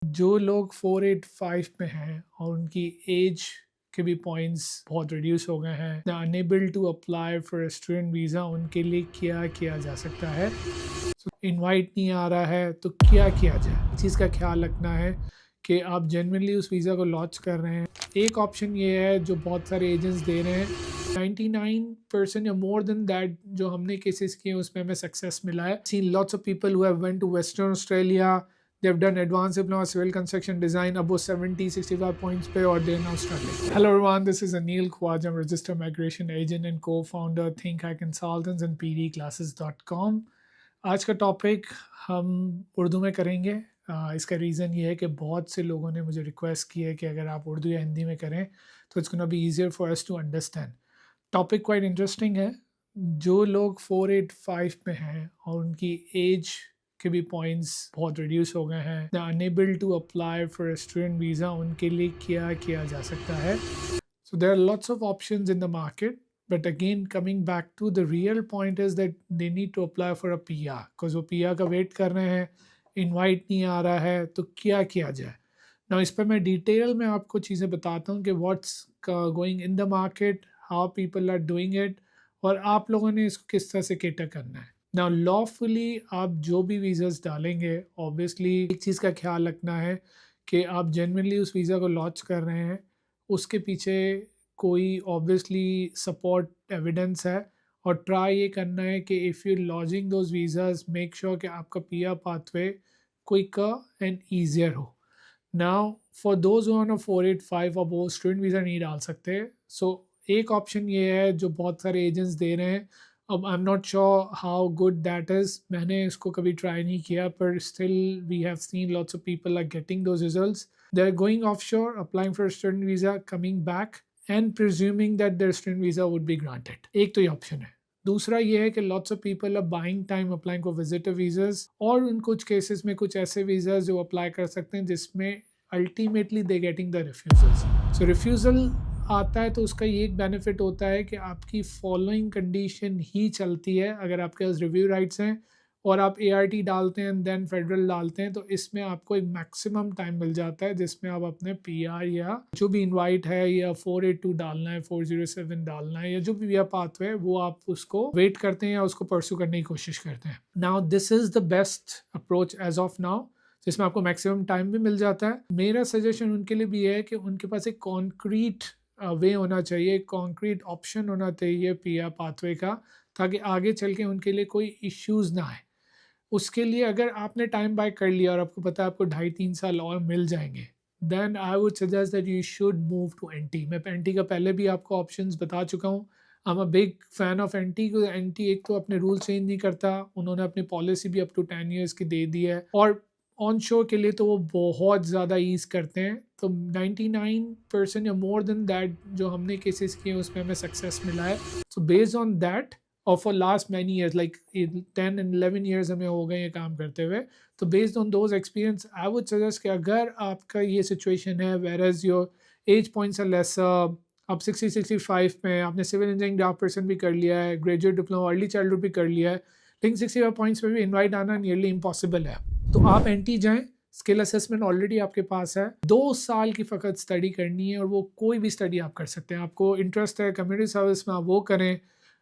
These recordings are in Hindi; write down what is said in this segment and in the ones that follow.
जो लोग 485 में हैं और उनकी एज के भी पॉइंट्स बहुत रिड्यूस हो गए हैं, the unable to apply for a student visa, उनके लिए क्या किया जा सकता है। इनवाइट नहीं आ रहा है तो क्या किया जाए, इस चीज़ का ख्याल रखना है कि आप जेन्युइनली उस वीज़ा को लॉन्च कर रहे हैं। एक ऑप्शन ये है जो बहुत सारे एजेंट्स दे रहे हैं, 99% या मोर देन दैट जो हमने केसेस किए उसमें हमें सक्सेस मिला है। Seen lots of people who have went to Western Australia, they have done advanced diploma civil construction design above 70-65 points पे और they're now struggling. Hello everyone, this is Anil Khwaja, I'm registered migration agent and co-founder Think Hack Consultants and pdclasses.com. आज का टॉपिक हम उर्दू में करेंगे। इसका रीज़न ये है कि बहुत से लोगों ने मुझे रिक्वेस्ट की है कि अगर आप उर्दू या हिंदी में करें तो it's gonna be easier for us to understand. Topic quite interesting है। जो लोग 485 में हैं और उनकी एज के भी पॉइंट्स बहुत रिड्यूस हो गए हैं, the unable to apply for a student visa, उनके लिए क्या किया जा सकता है। So there are lots of options in the market, but again coming back to the real point is that they need to apply for a PR, because वो पीआर का वेट कर रहे हैं, इनवाइट नहीं आ रहा है तो क्या किया जाए ना। इस पर मैं डिटेल में आपको चीज़ें बताता हूँ कि what's going in the market, how people are doing it, और आप लोगों ने इसको किस तरह से केटर करना है ना। लॉफुली आप जो भी वीज़ास डालेंगे, ऑब्वियसली एक चीज़ का ख्याल रखना है कि आप जेन्युइनली उस वीज़ा को लॉन्च कर रहे हैं, उसके पीछे कोई ऑब्वियसली सपोर्ट एविडेंस है, और ट्राई ये करना है कि if you launching those visas make sure कि आपका PR pathway quicker and easier हो। नाउ फॉर दोज ऑन 485 अब वो स्टूडेंट वीज़ा नहीं डाल सकते। सो एक ऑप्शन ये है जो बहुत सारे एजेंट्स दे रहे हैं। अब I am not sure how good that is, मैंने इसको कभी ट्राई नहीं किया, पर still we have seen lots of people are getting those results. They are going of sure, applying for student visa, coming back and presuming that their student visa would be granted. एक तो ये ऑप्शन है। दूसरा ये है कि lots of people are buying time applying for visitor visas, और उन कुछ केसेस में कुछ ऐसे वीज़ाज जो अप्लाई कर सकते हैं जिसमें ultimately they getting the refusals. So refusal आता है तो उसका ये एक बेनिफिट होता है कि आपकी फॉलोइंग कंडीशन ही चलती है। अगर आपके पास रिव्यू राइट्स हैं और आप ART डालते हैं देन फेडरल डालते हैं, तो इसमें आपको एक मैक्सिमम टाइम मिल जाता है जिसमें आप अपने PR या जो भी इनवाइट है या 482 डालना है, 407 डालना है, या जो भी वीज़ा पाथवे है वो आप उसको वेट करते हैं या उसको परस्यू करने की कोशिश करते हैं। Now this is the best approach as of now, जिसमें आपको मैक्सिमम टाइम भी मिल जाता है। मेरा सजेशन उनके लिए भी है कि उनके पास एक कॉन्क्रीट वे होना चाहिए, एक कॉन्क्रीट ऑप्शन होना चाहिए पीआर पाथवे का, ताकि आगे चल के उनके लिए कोई इश्यूज़ ना आए। उसके लिए अगर आपने टाइम बाय कर लिया और आपको पता है आपको 2.5-3 साल और मिल जाएंगे, then I would suggest that you should move to NT। मैं NT का पहले भी आपको ऑप्शंस बता चुका हूँ। I am a big fan of NT। NT एक तो अपने रूल चेंज नहीं करता, उन्होंने अपनी पॉलिसी भी अप टू 10 ईयर्स की दे दी है, और ऑन शोर के लिए तो वो बहुत ज़्यादा ईज करते हैं। तो 99% या मोर देन दैट जो हमने केसेस किए उसमें हमें सक्सेस मिला है। सो बेस्ड ऑन दैट, और for last many years like 10 and 11 years हमें हो गए ये काम करते हुए, तो based on those experience I would suggest कि अगर आपका ये सिचुएशन है where as your age points are lesser, आप 60-65 में, आपने सिविल इंजीनियरिंग 10% भी कर लिया है, ग्रेजुएट डिप्लोमा अर्ली चाइल्डहुड भी कर लिया है, लेकिन 65 पॉइंट्स में भी इनवाइट आना नियरली इम्पॉसिबल है, तो आप NT जाएं। स्किल असेसमेंट ऑलरेडी आपके पास है, 2 साल की फ़कत स्टडी करनी है, और वो कोई भी स्टडी आप कर सकते हैं। आपको इंटरेस्ट है कम्युनिटी सर्विस में, आप वो करें।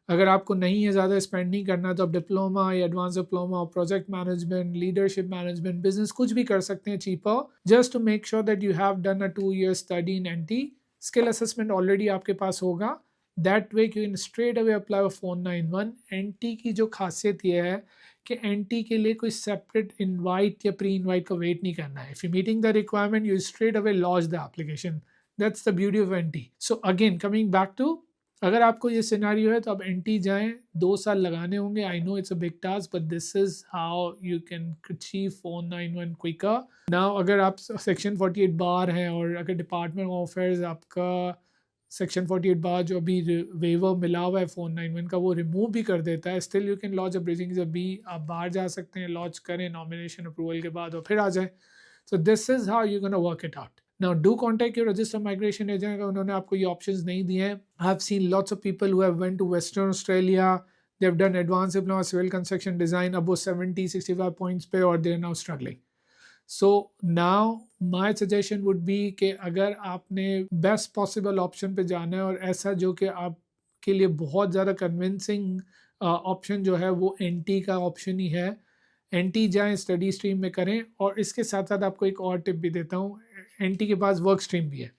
अगर आपको नहीं है, ज़्यादा स्पेंड नहीं करना, तो आप डिप्लोमा या advance diploma, project management, leadership management, business, कुछ भी कर सकते हैं cheaper, just to make sure that you have done a 2 year study in NT। Skill assessment already आपके पास होगा, that way you can straight away apply for 491। NT की जो खासियत ये है कि NT के लिए कोई सेपरेट इनवाइट या प्री इनवाइट का वेट नहीं करना है। If you meeting the requirement you straight away launch the application, that's the beauty of NT। So again coming back to, अगर आपको ये सिनेरियो है तो आप NT जाएं, 2 साल लगाने होंगे। I know it's a big task, but this is how you can achieve 491 quicker. Now अगर आप सेक्शन 48 बार हैं, और अगर डिपार्टमेंट ऑफ अफेयर्स आपका सेक्शन 48 बार जो अभी वेवर मिला हुआ है 491 का वो रिमूव भी कर देता है, still you can launch a bridging जब भी आप बाहर जा सकते हैं, लॉन्च करें नॉमिनेशन अप्रूवल के बाद और फिर आ जाए। So this is how you gonna work it out. Now do contact your registered migration agent, उन्होंने आपको ये ऑप्शंस नहीं दिए हैं। I have seen lots of people who have went to Western Australia, they have done advance diploma civil construction design above 70-65 points पे, और they are now struggling. So now my suggestion would be कि अगर आपने बेस्ट पॉसिबल ऑप्शन पे जाना है और ऐसा जो कि आपके लिए बहुत ज़्यादा कन्विंसिंग ऑप्शन जो है वो एनटी का ऑप्शन ही है, एनटी जाएं, स्टडी स्ट्रीम में करें। और इसके साथ साथ आपको एक और टिप भी देता हूँ, एनटी के पास वर्क स्ट्रीम भी है।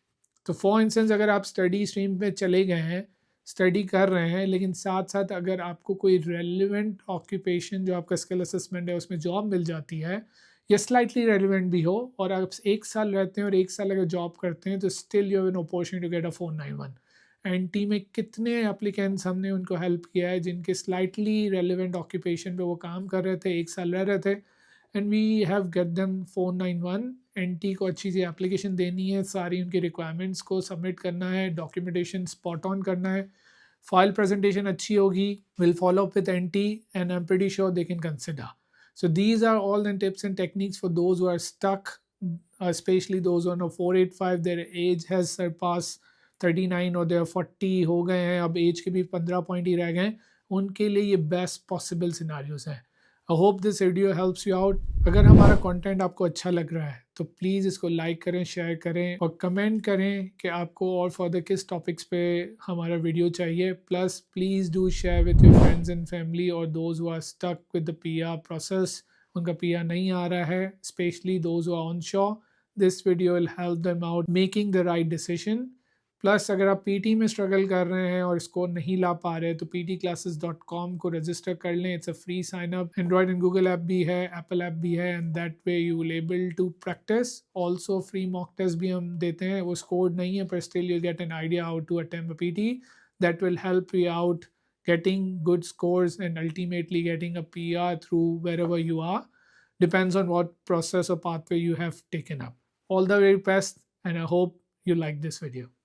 तो फॉर इंस्टेंस अगर आप स्टडी स्ट्रीम में चले गए हैं, स्टडी कर रहे हैं, लेकिन साथ साथ अगर आपको कोई रेलिवेंट ऑक्यूपेशन जो आपका स्किल असेसमेंट है उसमें जॉब मिल जाती है, या स्लाइटली रेलिवेंट भी हो, और आप 1 साल रहते हैं और 1 साल अगर जॉब करते हैं, तो still you have an opportunity to get a 491। N T में कितने एप्लीकेंट्स हमने उनको हेल्प किया है जिनके स्लाइटली रेलिवेंट ऑक्यूपेशन पे वो काम कर रहे थे, 1 साल रह रहे थे, and we have get them 491। N T को अच्छी सी एप्लीकेशन देनी है, सारी उनकी रिक्वायरमेंट्स को सबमिट करना है, डॉक्यूमेंटेशन स्पॉट ऑन करना है, फाइल प्रेजेंटेशन अच्छी होगी, will follow up with N T, and I am pretty sure they can consider. So these are all the tips and techniques for those who are stuck, especially those on a 485, their age has surpassed 39 और they are 40 हो गए हैं, अब एज के भी 15 पॉइंट ही रह गए हैं, उनके लिए ये बेस्ट पॉसिबल सिनारियोज हैं. I hope this video helps you out. अगर हमारा कंटेंट आपको अच्छा लग रहा है तो प्लीज़ इसको लाइक करें, शेयर करें और कमेंट करें कि आपको और फर्दर किस टॉपिक्स पे हमारा वीडियो चाहिए. Plus please do share with your friends and family और those who are stuck with the PR process, उनका पीआर नहीं आ रहा है, specially those who are on shore. This video will help them out making the right decision. Plus अगर आप पीटी में स्ट्रगल कर रहे हैं और स्कोर नहीं ला पा रहे तो ptclasses.com को रजिस्टर कर लें. It's a free sign up. Android and Google app भी है, एप्पल ऐप भी है, and that way you will able to practice. Also free mock test भी हम देते हैं, वो स्कोर नहीं है पर still you get an idea how to attempt a PT. That will help you out getting good scores and ultimately getting a PR through wherever you are. Depends on what process or pathway you have taken up. All the very best, and I hope you like this video.